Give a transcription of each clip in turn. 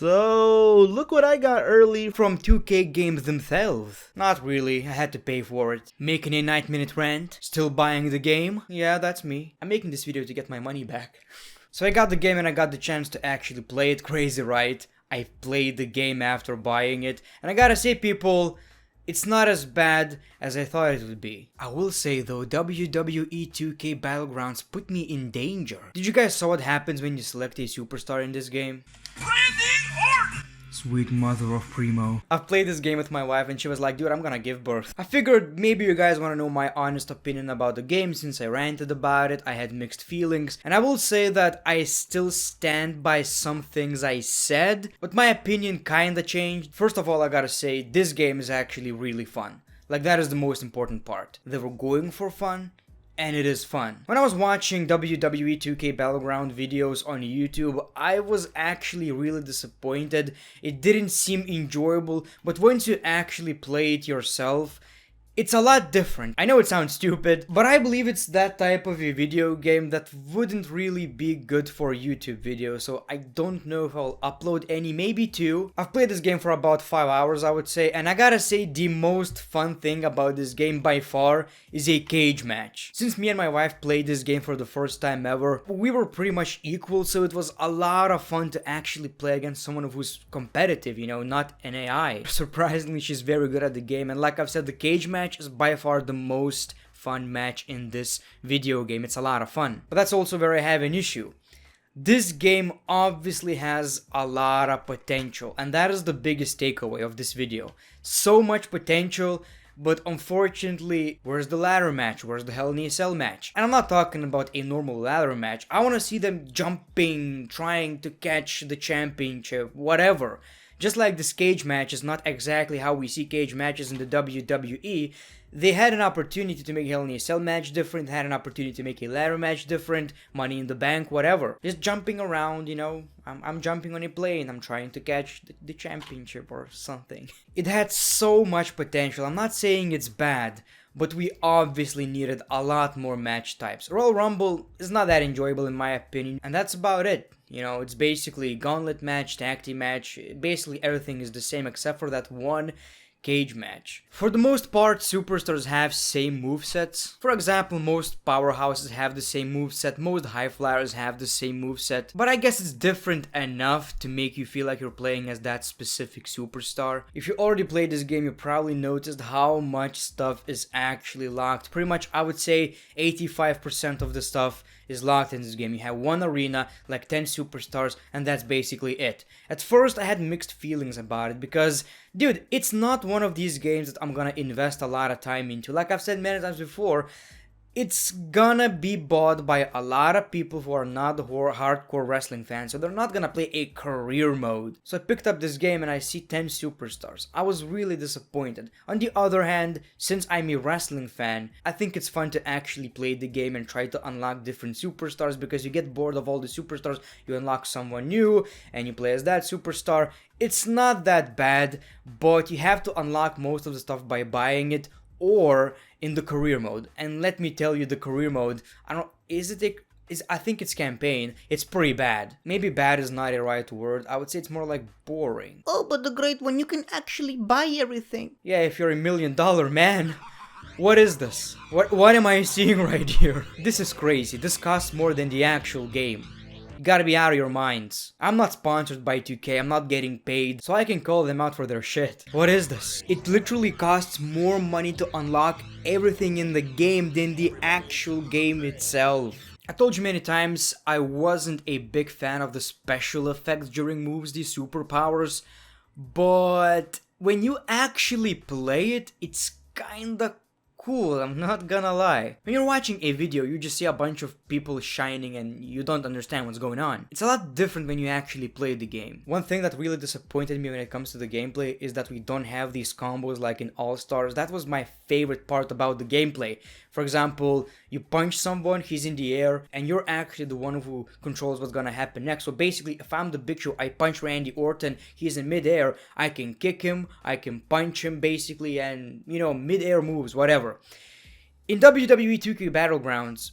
So, look what I got early from 2K games themselves. Not really, I had to pay for it. Making a 9-minute rant, still buying the game? Yeah, that's me. I'm making this video to get my money back. So I got the game and I got the chance to actually play it, crazy right? I played the game after buying it, and I gotta say people, it's not as bad as I thought it would be. I will say though, WWE 2K Battlegrounds put me in danger. Did you guys saw what happens when you select a superstar in this game? Sweet mother of Primo. I've played this game with my wife and she was like, dude, I'm gonna give birth. I figured maybe you guys wanna know my honest opinion about the game since I ranted about it, I had mixed feelings, and I will say that I still stand by some things I said, but my opinion kinda changed. First of all, I gotta say, this game is actually really fun. Like, that is the most important part. They were going for fun, and it is fun. When I was watching WWE 2K Battleground videos on YouTube, I was actually really disappointed. It didn't seem enjoyable, but once you actually play it yourself, it's a lot different. I know it sounds stupid, but I believe it's that type of a video game that wouldn't really be good for YouTube videos, so I don't know if I'll upload any, maybe 2. I've played this game for about 5 hours, I would say, and I gotta say the most fun thing about this game by far is a cage match. Since me and my wife played this game for the first time ever, we were pretty much equal, so it was a lot of fun to actually play against someone who's competitive, you know, not an AI. Surprisingly, she's very good at the game, and like I've said, the cage match is by far the most fun match in this video game. It's a lot of fun. But that's also where I have an issue. This game obviously has a lot of potential, and that is the biggest takeaway of this video. So much potential, but unfortunately, where's the ladder match? Where's the Hell in a Cell match? And I'm not talking about a normal ladder match. I want to see them jumping, trying to catch the championship, whatever. Just like this cage match is not exactly how we see cage matches in the WWE, they had an opportunity to make Hell in a Cell match different, had an opportunity to make a ladder match different, Money in the Bank, whatever. Just jumping around, you know, I'm jumping on a plane, I'm trying to catch the championship or something. It had so much potential. I'm not saying it's bad, but we obviously needed a lot more match types. Royal Rumble is not that enjoyable in my opinion, and that's about it. You know, it's basically gauntlet match, tag team match, basically everything is the same except for that one cage match. For the most part, superstars have same movesets. For example, most powerhouses have the same moveset, most high flyers have the same moveset, but I guess it's different enough to make you feel like you're playing as that specific superstar. If you already played this game, you probably noticed how much stuff is actually locked. Pretty much, I would say 85% of the stuff is locked in this game. You have one arena, like 10 superstars, and that's basically it. At first, I had mixed feelings about it because, dude, it's not one of these games that I'm gonna invest a lot of time into. Like I've said many times before, it's gonna be bought by a lot of people who are not hardcore wrestling fans, so they're not gonna play a career mode. So I picked up this game and I see 10 superstars. I was really disappointed. On the other hand, since I'm a wrestling fan, I think it's fun to actually play the game and try to unlock different superstars because you get bored of all the superstars, you unlock someone new, and you play as that superstar. It's not that bad, but you have to unlock most of the stuff by buying it or in the career mode. And let me tell you, the career mode, I think it's campaign, it's pretty bad. Maybe bad is not a right word, I would say it's more like boring. Oh, but the great one, you can actually buy everything. Yeah, if you're $1 million man. What is this? What am I seeing right here? This is crazy, this costs more than the actual game. You gotta be out of your minds. I'm not sponsored by 2K, I'm not getting paid, so I can call them out for their shit. What is this? It literally costs more money to unlock everything in the game than the actual game itself. I told you many times, I wasn't a big fan of the special effects during moves, these superpowers, but when you actually play it, it's kinda cool, I'm not gonna lie. When you're watching a video, you just see a bunch of people shining and you don't understand what's going on. It's a lot different when you actually play the game. One thing that really disappointed me when it comes to the gameplay is that we don't have these combos like in All Stars. That was my favorite part about the gameplay. For example, you punch someone, he's in the air, and you're actually the one who controls what's gonna happen next. So basically, if I'm the Big Show, I punch Randy Orton, he's in midair, I can kick him, I can punch him basically, and, you know, midair moves, whatever. In WWE 2K Battlegrounds,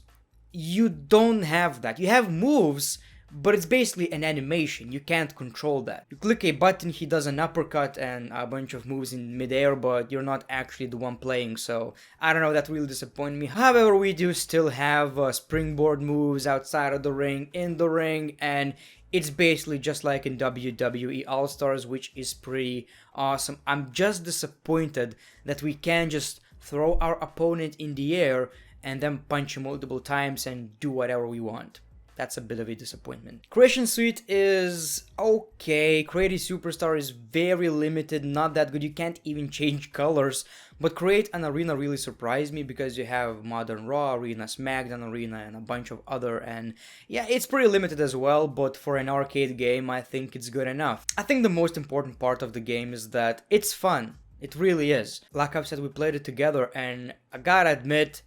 you don't have that. You have moves, but it's basically an animation. You can't control that. You click a button, he does an uppercut and a bunch of moves in midair, but you're not actually the one playing, so I don't know, that really disappointed me. However, we do still have springboard moves outside of the ring, in the ring, and it's basically just like in WWE All-Stars, which is pretty awesome. I'm just disappointed that we can't just throw our opponent in the air and then punch him multiple times and do whatever we want. That's a bit of a disappointment. Creation Suite is okay. Create a Superstar is very limited, not that good. You can't even change colors. But Create an Arena really surprised me because you have Modern Raw Arena, SmackDown Arena, and a bunch of other. And yeah, it's pretty limited as well, but for an arcade game, I think it's good enough. I think the most important part of the game is that it's fun. It really is. Like I've said, we played it together, and I gotta admit,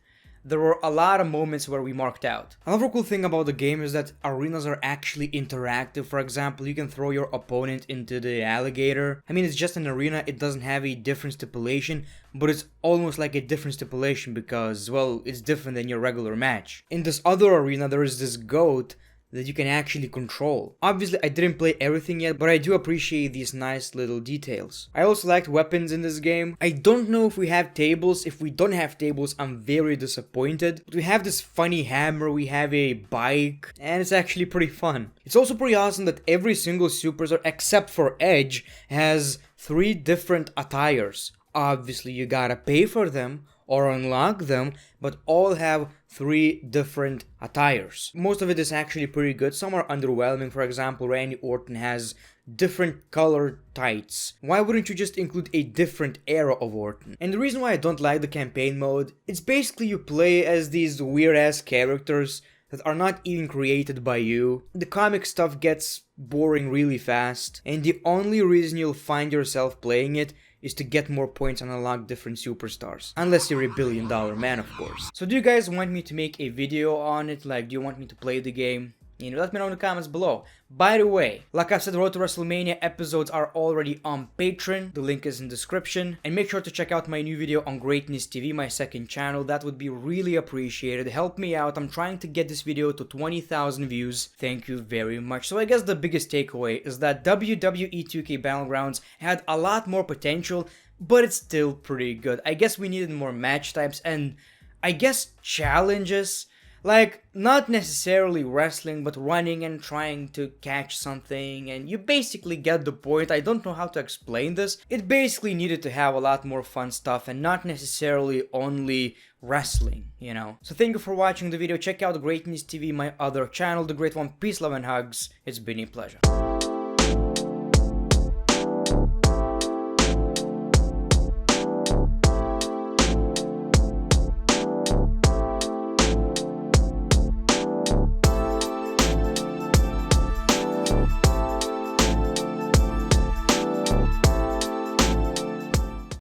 there were a lot of moments where we marked out. Another cool thing about the game is that arenas are actually interactive. For example, you can throw your opponent into the alligator. I mean, it's just an arena, it doesn't have a different stipulation, but it's almost like a different stipulation because, well, it's different than your regular match. In this other arena, there is this goat that you can actually control. Obviously, I didn't play everything yet, but I do appreciate these nice little details. I also liked weapons in this game. I don't know if we have tables. If we don't have tables, I'm very disappointed. But we have this funny hammer, we have a bike, and it's actually pretty fun. It's also pretty awesome that every single superstar, except for Edge, has 3 different attires. Obviously, you gotta pay for them or unlock them, but all have 3 different attires. Most of it is actually pretty good. Some are underwhelming. For example, Randy Orton has different colored tights. Why wouldn't you just include a different era of Orton? And the reason why I don't like the campaign mode, it's basically you play as these weird ass characters that are not even created by you. The comic stuff gets boring really fast, and the only reason you'll find yourself playing it is to get more points and unlock different superstars. Unless you're a $1 billion man, of course. So do you guys want me to make a video on it? Like, do you want me to play the game? You know, let me know in the comments below. By the way, like I've said, Road to WrestleMania episodes are already on Patreon. The link is in the description. And make sure to check out my new video on Greatness TV, my second channel. That would be really appreciated. Help me out. I'm trying to get this video to 20,000 views. Thank you very much. So I guess the biggest takeaway is that WWE 2K Battlegrounds had a lot more potential, but it's still pretty good. I guess we needed more match types and I guess challenges. Like, not necessarily wrestling, but running and trying to catch something, and you basically get the point. I don't know how to explain this. It basically needed to have a lot more fun stuff and not necessarily only wrestling, you know. So thank you for watching the video. Check out Greatness TV, my other channel, The Great One. Peace, love, and hugs. It's been a pleasure.